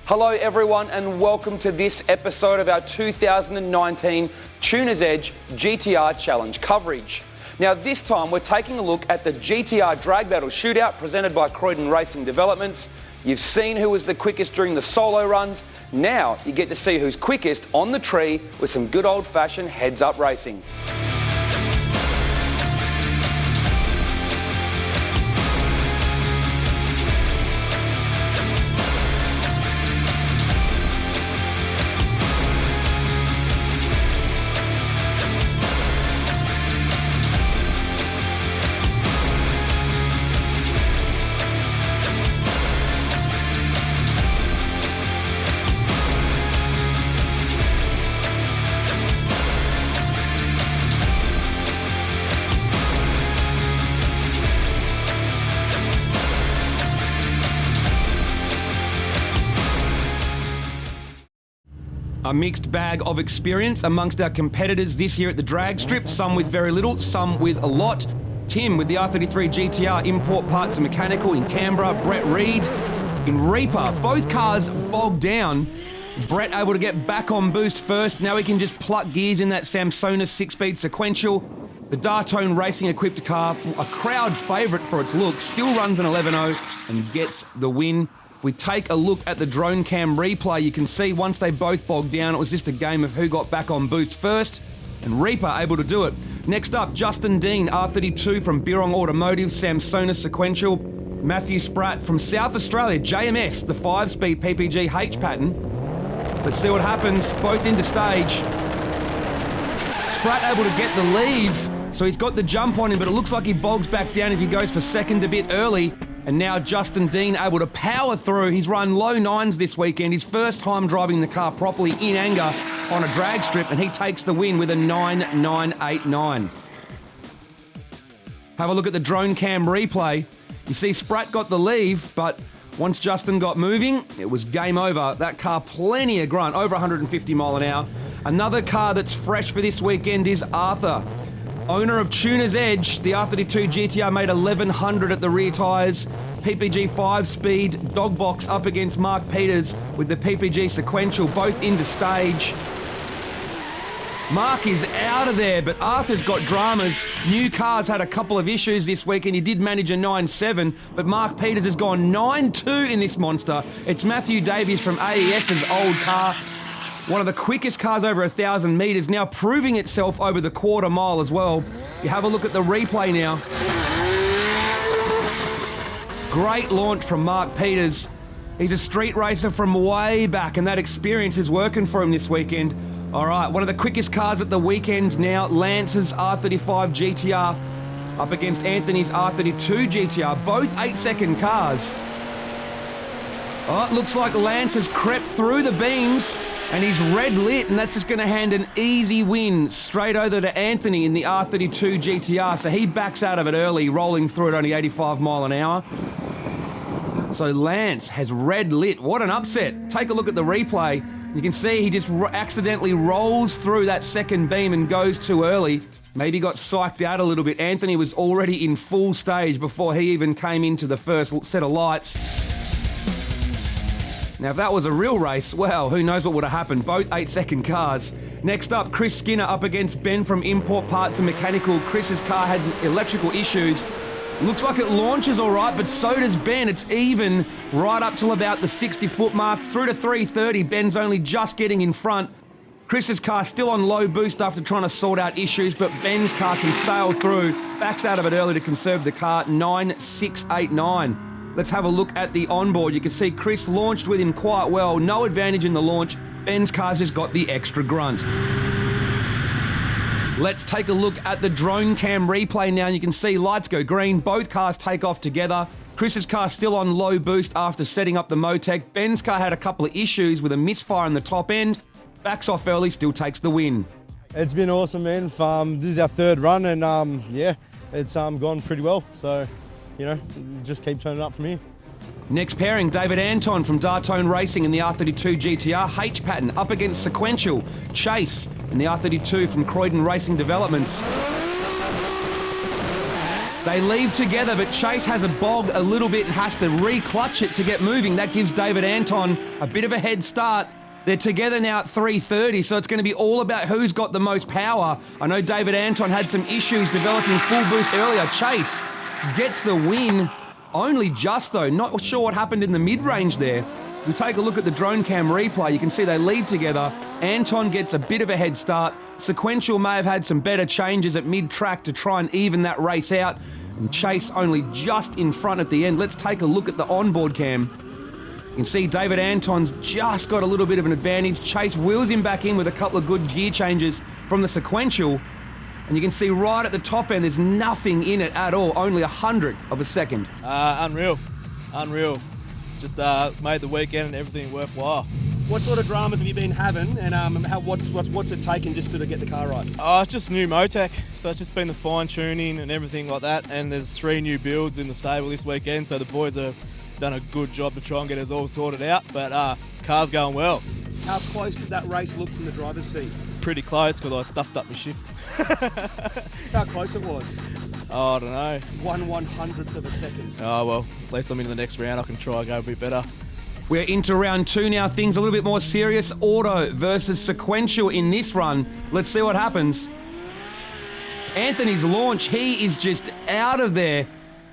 Hello everyone and welcome to this episode of our 2019 Tuner's Edge GTR Challenge coverage. Now this time we're taking a look at the GTR Drag Battle Shootout presented by Croydon Racing Developments. You've seen who was the quickest during the solo runs. Now you get to see who's quickest on the tree with some good old-fashioned heads-up racing. A mixed bag of experience amongst our competitors this year at the drag strip, some with very little, some with a lot. Tim with the R33 GTR Import Parts and Mechanical in Canberra, Brett Reed in Reaper. Both cars bogged down. Brett able to get back on boost first. Now he can just pluck gears in that Samsonite 6-speed sequential. The Dartone Racing equipped car, a crowd favourite for its look, still runs an 11.0 and gets the win. If we take a look at the drone cam replay, you can see once they both bogged down, it was just a game of who got back on boost first, and Reaper able to do it. Next up, Justin Dean, R32 from Birong Automotive, Samsonite Sequential. Matthew Spratt from South Australia, JMS, the 5-speed PPG H pattern. Let's see what happens, both into stage. Spratt able to get the leave, so he's got the jump on him, but it looks like he bogs back down as he goes for second a bit early. And now Justin Dean able to power through. He's run low nines this weekend. His first time driving the car properly in anger on a drag strip, and he takes the win with a 9.989. Have a look at the drone cam replay. You see Spratt got the leave, but once Justin got moving, it was game over. That car plenty of grunt, over 150 mile an hour. Another car that's fresh for this weekend is Arthur. Owner of Tuner's Edge, the R32 GTR made 1100 at the rear tyres. PPG 5-speed dog box up against Mark Peters with the PPG sequential, both into stage. Mark is out of there, but Arthur's got dramas. New cars had a couple of issues this week and he did manage a 9.7, but Mark Peters has gone 9.2 in this monster. It's Matthew Davies from AES's old car. One of the quickest cars over 1,000 metres, now proving itself over the quarter mile as well. You have a look at the replay now. Great launch from Mark Peters. He's a street racer from way back and that experience is working for him this weekend. All right, one of the quickest cars at the weekend now, Lance's R35 GTR up against Anthony's R32 GTR, both 8-second cars. Oh, it looks like Lance has crept through the beams and he's red lit, and that's just going to hand an easy win straight over to Anthony in the R32 GTR. So he backs out of it early, rolling through at only 85 mile an hour. So Lance has red lit. What an upset. Take a look at the replay. You can see he just accidentally rolls through that second beam and goes too early. Maybe got psyched out a little bit. Anthony was already in full stage before he even came into the first set of lights. Now, if that was a real race, well, who knows what would have happened. Both 8-second cars. Next up, Chris Skinner up against Ben from Import Parts and Mechanical. Chris's car had electrical issues. Looks like it launches all right, but so does Ben. It's even right up till about the 60-foot mark. Through to 330, Ben's only just getting in front. Chris's car still on low boost after trying to sort out issues, but Ben's car can sail through. Backs out of it early to conserve the car, 9.689. Let's have a look at the onboard. You can see Chris launched with him quite well. No advantage in the launch. Ben's car's just got the extra grunt. Let's take a look at the drone cam replay now. You can see lights go green. Both cars take off together. Chris's car still on low boost after setting up the Motec. Ben's car had a couple of issues with a misfire on the top end. Backs off early, still takes the win. It's been awesome, man. This is our third run and yeah, it's gone pretty well. So, you know, just keep turning up from here. Next pairing, David Anton from Dartone Racing in the R32 GTR H pattern up against Sequential, Chase in the R32 from Croydon Racing Developments. They leave together, but Chase has a bog a little bit and has to re-clutch it to get moving. That gives David Anton a bit of a head start. They're together now at 3:30, so it's going to be all about who's got the most power. I know David Anton had some issues developing full boost earlier. Chase gets the win, only just though. Not sure what happened in the mid-range there. We take a look at the drone cam replay. You can see they leave together. Anton gets a bit of a head start. Sequential may have had some better changes at mid-track to try and even that race out. And Chase only just in front at the end. Let's take a look at the onboard cam. You can see David Anton's just got a little bit of an advantage. Chase wheels him back in with a couple of good gear changes from the sequential. And you can see right at the top end, there's nothing in it at all. Only 100th of a second. Unreal. Just made the weekend and everything worthwhile. What sort of dramas have you been having, and what's it taken just to get the car right? It's just new Motec, so it's just been the fine tuning and everything like that. And there's 3 new builds in the stable this weekend, so the boys have done a good job to try and get us all sorted out. But car's going well. How close did that race look from the driver's seat? Pretty close because I stuffed up my shift. That's how close it was. Oh, I don't know. 1/100th of a second. Oh, well, at least I'm into the next round. I can try and go a bit better. We're into round 2 now. Things a little bit more serious. Auto versus sequential in this run. Let's see what happens. Anthony's launch, he is just out of there.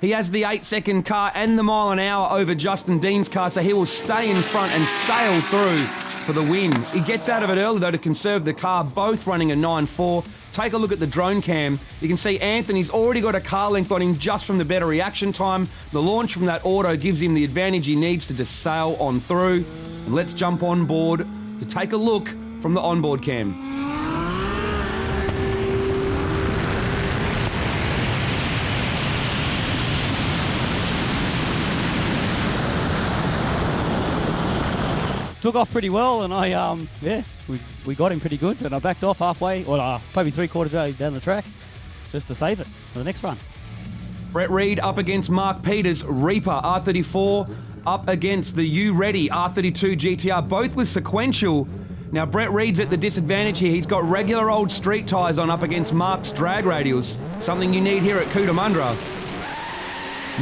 He has the 8-second car and the mile an hour over Justin Dean's car, so he will stay in front and sail through for the win. He gets out of it early, though, to conserve the car, both running a 9.4. Take a look at the drone cam. You can see Anthony's already got a car length on him just from the better reaction time. The launch from that auto gives him the advantage he needs to just sail on through. And let's jump on board to take a look from the onboard cam. Took off pretty well, and we got him pretty good, and I backed off halfway, or probably 3/4 way down the track, just to save it for the next run. Brett Reed up against Mark Peters, Reaper R34, up against the U-Ready R32 GTR, both with sequential. Now Brett Reed's at the disadvantage here. He's got regular old street tyres on up against Mark's drag radials, something you need here at Cootamundra.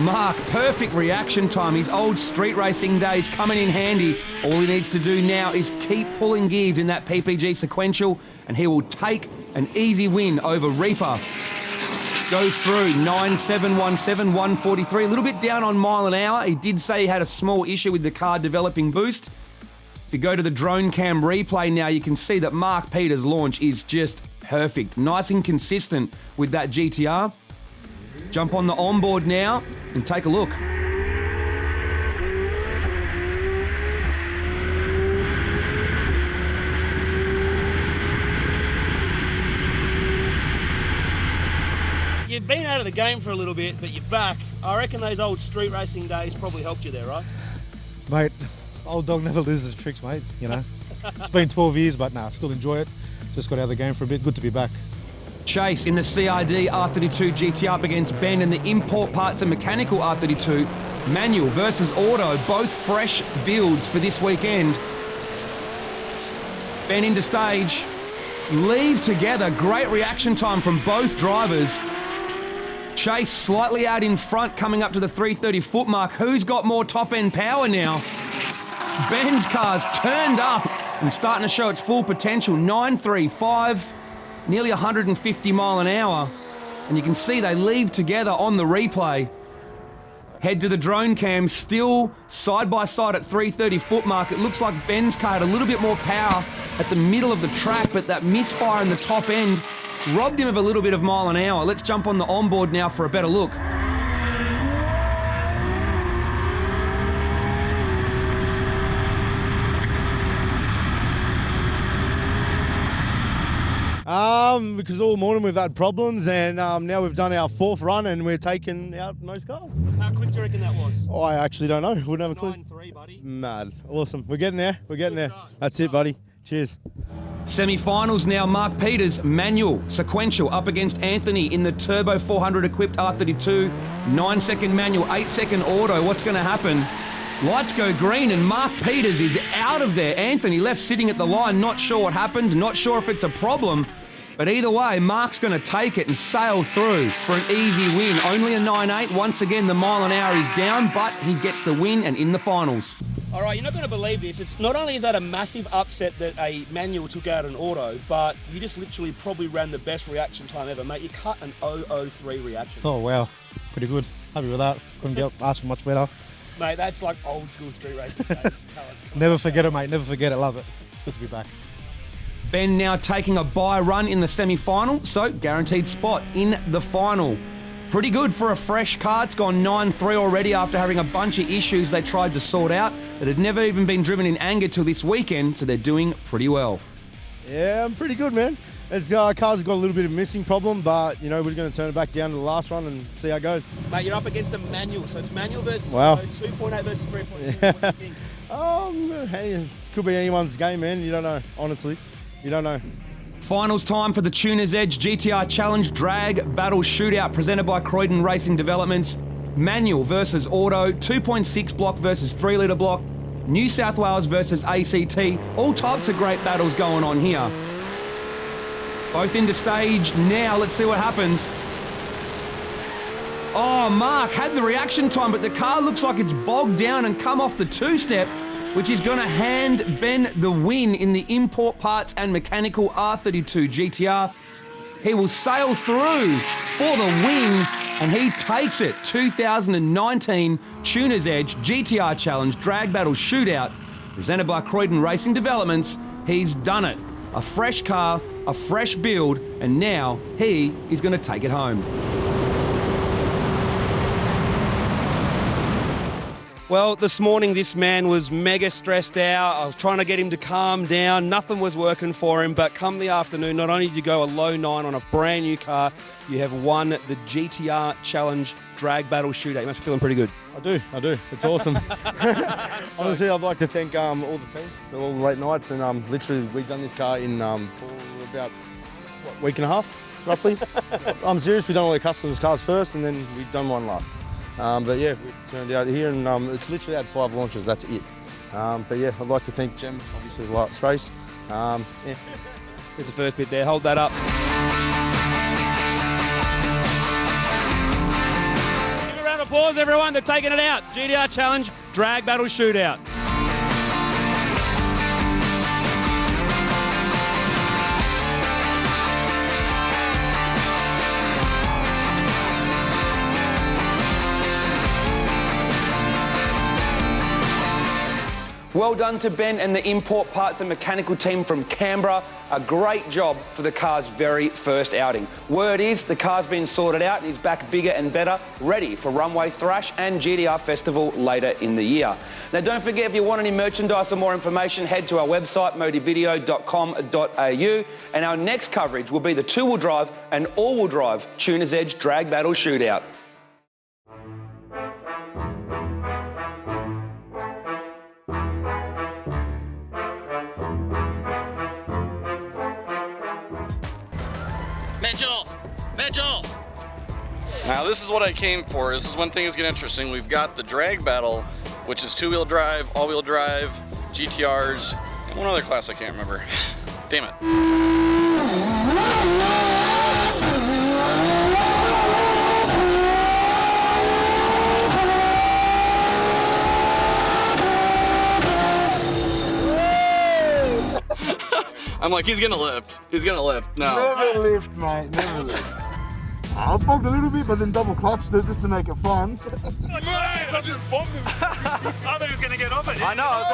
Mark, perfect reaction time. His old street racing days coming in handy. All he needs to do now is keep pulling gears in that PPG sequential, and he will take an easy win over Reaper. Goes through 9.717, 143. A little bit down on mile an hour. He did say he had a small issue with the car developing boost. If you go to the drone cam replay now, you can see that Mark Peters' launch is just perfect. Nice and consistent with that GTR. Jump on the onboard now and take a look. You've been out of the game for a little bit, but you're back. I reckon those old street racing days probably helped you there, right? Mate, old dog never loses tricks, mate, you know. It's been 12 years, but still enjoy it. Just got out of the game for a bit. Good to be back. Chase in the CRD R32 GT up against Ben in the import parts and mechanical R32. Manual versus auto, both fresh builds for this weekend. Ben into stage. Leave together, great reaction time from both drivers. Chase slightly out in front, coming up to the 330 foot mark. Who's got more top end power now? Ben's car's turned up and starting to show its full potential. 935. Nearly 150 mile an hour. And you can see they leave together on the replay. Head to the drone cam, still side by side at 330 foot mark. It looks like Ben's car had a little bit more power at the middle of the track, but that misfire in the top end robbed him of a little bit of mile an hour. Let's jump on the onboard now for a better look. Because all morning we've had problems, and now we've done our 4th run and we're taking out most cars. How quick do you reckon that was? I actually don't know. Wouldn't have a clue. 9.3, buddy. Mad. Awesome. We're getting there. We're getting there. That's it, buddy. Cheers. Semi-finals now. Mark Peters, manual, sequential, up against Anthony in the Turbo 400 equipped R32. 9-second manual, 8-second auto. What's going to happen? Lights go green and Mark Peters is out of there. Anthony left sitting at the line, not sure what happened, not sure if it's a problem. But either way, Mark's going to take it and sail through for an easy win. Only a 9.8. Once again, the mile an hour is down, but he gets the win and in the finals. All right, you're not going to believe this. It's not only is that a massive upset that a manual took out an auto, but you just literally probably ran the best reaction time ever, mate. You cut an 0.003 reaction. Oh, wow. Pretty good. Happy with that. Couldn't ask for much better. Mate, that's like old school street racing days. Never forget it, mate. Never forget it. Love it. It's good to be back. Ben now taking a bye run in the semi-final, so guaranteed spot in the final. Pretty good for a fresh car. It's gone 9.3 already after having a bunch of issues they tried to sort out that had never even been driven in anger till this weekend, so they're doing pretty well. Yeah, I'm pretty good, man. It's, car's got a little bit of missing problem, but, you know, we're going to turn it back down to the last run and see how it goes. Mate, you're up against a manual, so it's manual versus Wow. 2.8 versus 3.2. Yeah. What do you think? Hey, it could be anyone's game, man. You don't know, honestly. You don't know. Finals time for the Tuner's Edge GTR Challenge Drag Battle Shootout presented by Croydon Racing Developments. Manual versus auto, 2.6 block versus 3 litre block, New South Wales versus ACT. All types of great battles going on here. Both into stage now. Let's see what happens. Oh, Mark had the reaction time, but the car looks like it's bogged down and come off the two-step, which is going to hand Ben the win in the import parts and mechanical R32 GTR. He will sail through for the win, and he takes it. 2019 Tuner's Edge GTR Challenge Drag Battle Shootout, presented by Croydon Racing Developments. He's done it. A fresh car, a fresh build, and now he is going to take it home. Well, this morning this man was mega stressed out. I was trying to get him to calm down. Nothing was working for him. But come the afternoon, not only did you go a low 9 on a brand new car, you have won the GTR Challenge Drag Battle Shootout. You must be feeling pretty good. I do. It's awesome. Honestly, I'd like to thank all the team for all the late nights. And literally, we've done this car in for about a week and a half, roughly. I'm serious. We've done all the customers' cars first, and then we've done one last. But yeah, we've turned out here, and it's literally had 5 launches. That's it. But yeah, I'd like to thank Jem, obviously, for the last race. Yeah. Here's the first bit there. Hold that up. Give a round of applause, everyone. They've taken it out. GTR Challenge Drag Battle Shootout. Well done to Ben and the import parts and mechanical team from Canberra. A great job for the car's very first outing. Word is the car's been sorted out and is back bigger and better, ready for Runway Thrash and GTR Festival later in the year. Now don't forget, if you want any merchandise or more information, head to our website, motivideo.com.au, and our next coverage will be the 2-wheel drive and all-wheel drive Tuner's Edge Drag Battle Shootout. Mitchell! Now this is what I came for. This is when things get interesting. We've got the drag battle, which is 2-wheel drive, all-wheel drive, GTRs, and one other class I can't remember. Damn it. I'm like, he's gonna lift. He's gonna lift. No. Never lift, mate. Never lift. I bumped a little bit, but then double clutched it just to make it fun. I just bombed him. I thought he was gonna get off it. I know. I was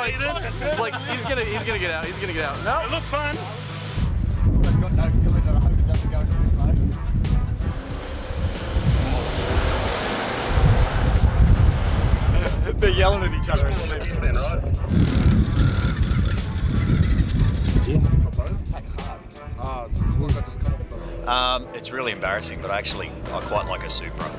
like, he's gonna get out. He's gonna get out. No. It looked fun. Almost got no feeling, and I hope it doesn't go into this motion. They're yelling at each other. It's really embarrassing, but I quite like a Supra.